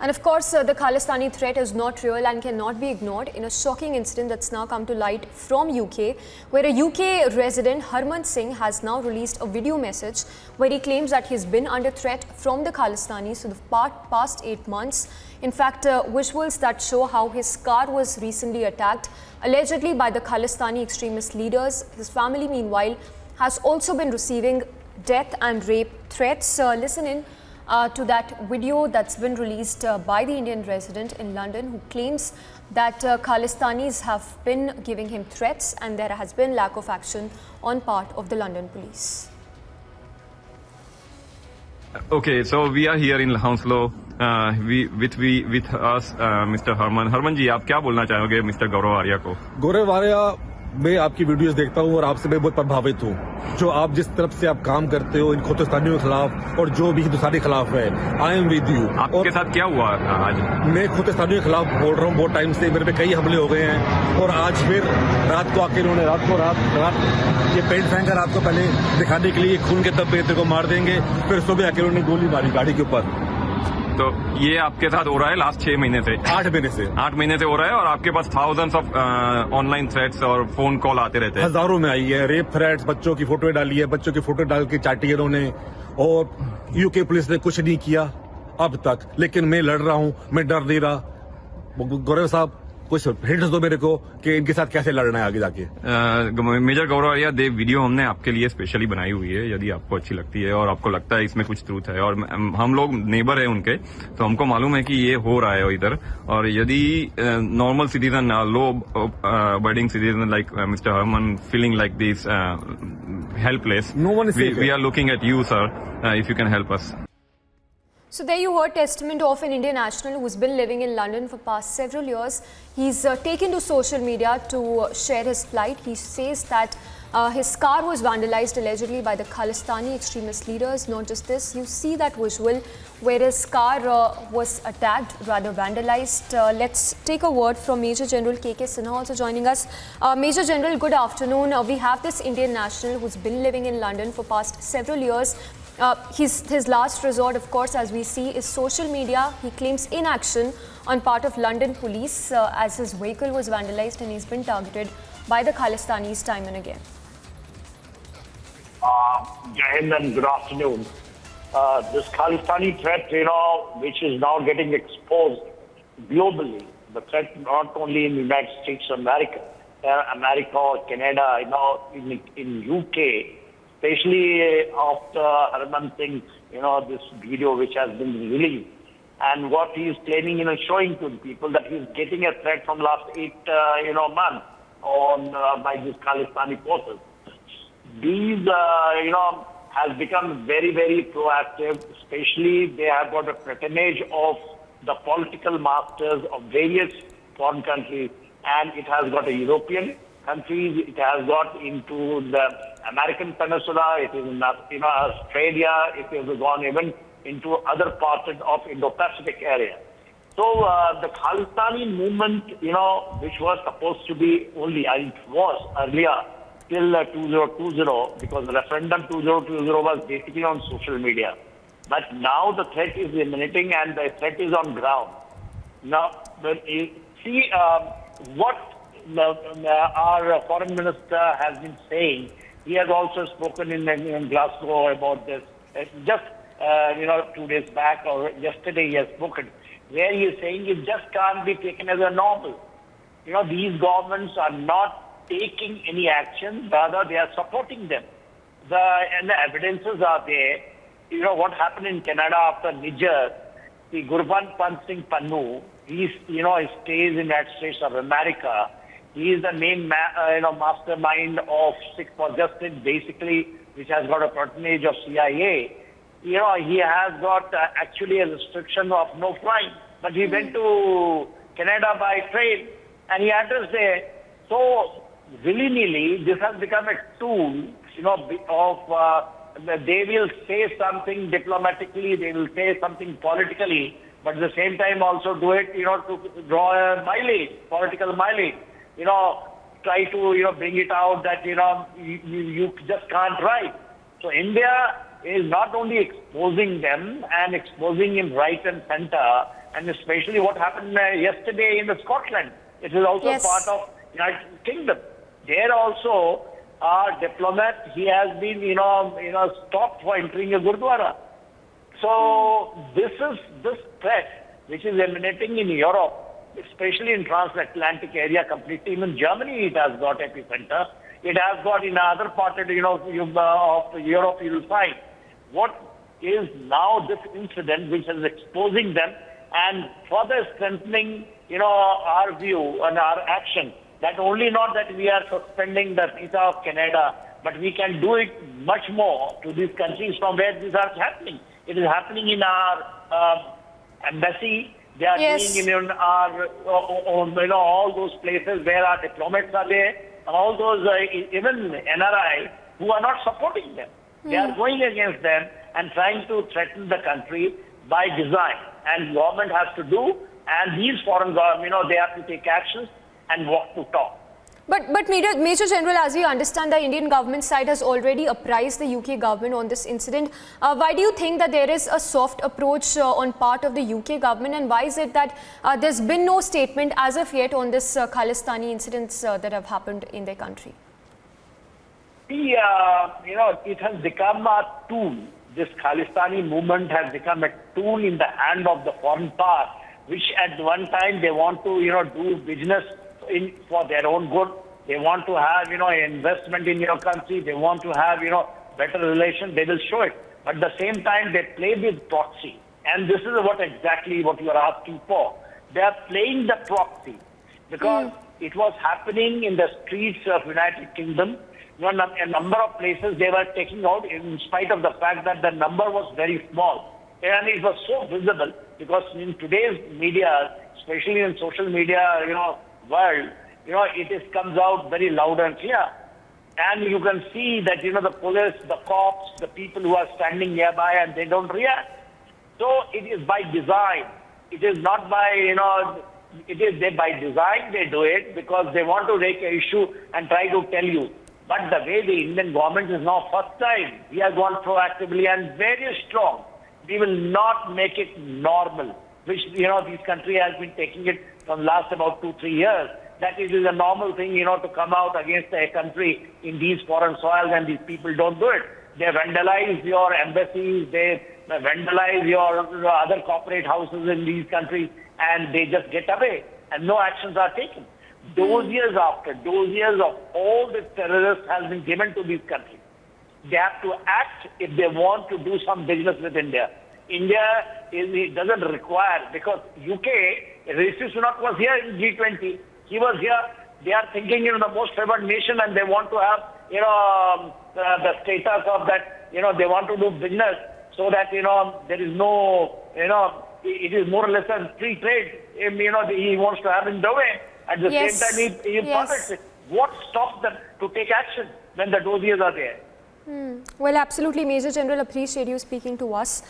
And of course, the Khalistani threat is not real and cannot be ignored in a shocking incident that's now come to light from UK, where a UK resident, Harman Singh, has now released a video message where he claims that he's been under threat from the Khalistanis for the past 8 months. In fact, visuals that show how his car was recently attacked, allegedly by the Khalistani extremist leaders. His family, meanwhile, has also been receiving death and rape threats. Listen in to that video that's been released by the Indian resident in London, who claims that Khalistanis have been giving him threats and there has been lack of action on part of the London police. Okay, so we are here in Hounslow. With us, Mr. Harman. Harman जी, आप क्या बोलना चाहोगे mister गौरव आर्या को? गौरव आर्या, मैं आपकी videos देखता हूँ और आपसे मैं बहुत प्रभावित हूँ। जो आप जिस तरफ से आप काम करते हो इन खालिस्तानियों के खिलाफ और जो भी हिंदुस्तानी खिलाफ है, आई एम विद यू। आपके साथ क्या हुआ आज? मैं खालिस्तानियों के खिलाफ बोल रहा हूँ। बहुत टाइम से मेरे पे कई हमले हो गए हैं और आज फिर रात को आके इन्होंने रात ये पेंट फेंका रात को पहले दिखाने के लिए खून के धब्बे तेरे को मार देंगे, फिर सुबह आके उन्होंने गोली मारी गाड़ी के ऊपर। तो ये आपके साथ हो रहा है लास्ट 6 महीने से? 8 महीने से हो रहा है और आपके पास थाउजेंड्स ऑफ ऑनलाइन थ्रेट्स और फोन कॉल आते रहते हैं? हजारों में आई है। रेप थ्रेट्स, बच्चों की फोटो डाली है, बच्चों की फोटो डाल के चाटी है इन्होंने, और यूके पुलिस ने कुछ नहीं किया अब तक। लेकिन मैं लड़ रहा हूँ, मैं डर नहीं रहा। गौरव साहब, कुछ हिंट्स दो मेरे को कि इनके साथ कैसे लड़ना है आगे जाके। मेजर गौरव आर्या, देव वीडियो हमने आपके लिए स्पेशली बनाई हुई है, यदि आपको अच्छी लगती है और आपको लगता है इसमें कुछ ट्रूथ है, और हम लोग नेबर है उनके, तो हमको मालूम है कि ये हो रहा है इधर। और यदि normal citizen, law abiding citizen like mister Harman feeling like this helpless, we are looking at you sir, if you can help us. So there you heard testament of an Indian national who's been living in London for past several years. He's taken to social media to share his plight. He says that his car was vandalized allegedly by the Khalistani extremist leaders. Not just this, you see that visual where his car was attacked, rather vandalized. Let's take a word from Major General K.K. Sinha also joining us. Major General, good afternoon. We have this Indian national who's been living in London for past several years. His last resort, of course, as we see, is social media. He claims inaction on part of London police as his vehicle was vandalized and he's been targeted by the Khalistanis time and again. Jai Hind and good afternoon. This Khalistani threat, which is now getting exposed globally, the threat not only in the United States of America or Canada, in UK, especially after Harman Singh, this video which has been released, and what he is claiming, showing to the people that he is getting a threat from last 8, months by these Khalistani forces. These, has become very, very proactive. Especially, they have got a patronage of the political masters of various foreign countries, and it has got a European countries, it has got into the American Peninsula, it is in Australia, it has gone even into other parts of Indo-Pacific area. So the Khalistani movement, which was supposed to be only, it was earlier till 2020, because the referendum 2020 was basically on social media. But now the threat is emanating and the threat is on ground. Now, see what our foreign minister has been saying. He has also spoken in Glasgow about this. Just 2 days back or yesterday he has spoken, where he is saying it just can't be taken as a normal. These governments are not taking any action, rather they are supporting them. And the evidences are there. What happened in Canada after Niger, the Gurban Pant Singh Pannu, he stays in the United States of America. He is the main mastermind of Sikh for Justice, basically, which has got a patronage of CIA. He has got actually a restriction of no flying, but he went to Canada by train and he addressed there. So willy-nilly, this has become a tool, they will say something diplomatically, they will say something politically, but at the same time also do it, to draw a mileage, political mileage. Try to, bring it out that, you just can't write. So India is not only exposing them and exposing him right and center, and especially what happened yesterday in the Scotland. It is also Yes. part of United Kingdom. There also, our diplomat, he has been, stopped for entering a Gurdwara. So this threat, which is emanating in Europe, especially in transatlantic area completely, even Germany, it has got epicenter. It has got in other part of, of Europe, you will find. What is now this incident which is exposing them and further strengthening, our view and our action, that only not that we are suspending the visa of Canada, but we can do it much more to these countries from where these are happening. It is happening in our embassy. They are Yes. doing in our, all those places where our diplomats are there, and all those even NRI who are not supporting them. They are going against them and trying to threaten the country by design. And government has to do, and these foreign governments, they have to take actions and walk to talk. But Major General, as we understand, the Indian government side has already apprised the UK government on this incident. Why do you think that there is a soft approach on part of the UK government, and why is it that there's been no statement as of yet on this Khalistani incidents that have happened in their country? It has become a tool. This Khalistani movement has become a tool in the hand of the foreign power, which at one time they want to, do business for their own good. They want to have, investment in your country. They want to have, better relations. They will show it. But at the same time, they play with proxy. And this is exactly what you are asking for. They are playing the proxy because it was happening in the streets of United Kingdom. A number of places they were taking out in spite of the fact that the number was very small. And it was so visible because in today's media, especially in social media, world, it comes out very loud and clear. And you can see that, the police, the cops, the people who are standing nearby and they don't react. So it is by design. It is not by, by design they do it because they want to make an issue and try to tell you. But the way the Indian government is now first time, we have gone proactively and very strong. We will not make it normal, which, this country has been taking it from last about 2-3 years. That it is a normal thing, to come out against a country in these foreign soils and these people don't do it. They vandalize your embassies, they vandalize your other corporate houses in these countries and they just get away and no actions are taken. Those years after, those years of all the terrorists has been given to these countries. They have to act if they want to do some business with India. India it doesn't require, because UK, Rishi Sunak was here in G20. He was here. They are thinking, the most favored nation and they want to have, the status of that, they want to do business so that, there is no, it is more or less a free trade. He wants to have in Dubai. At the Yes. same time, he Yes. protects it. What stops them to take action when the dossiers are there? Well, absolutely, Major General, appreciate you speaking to us.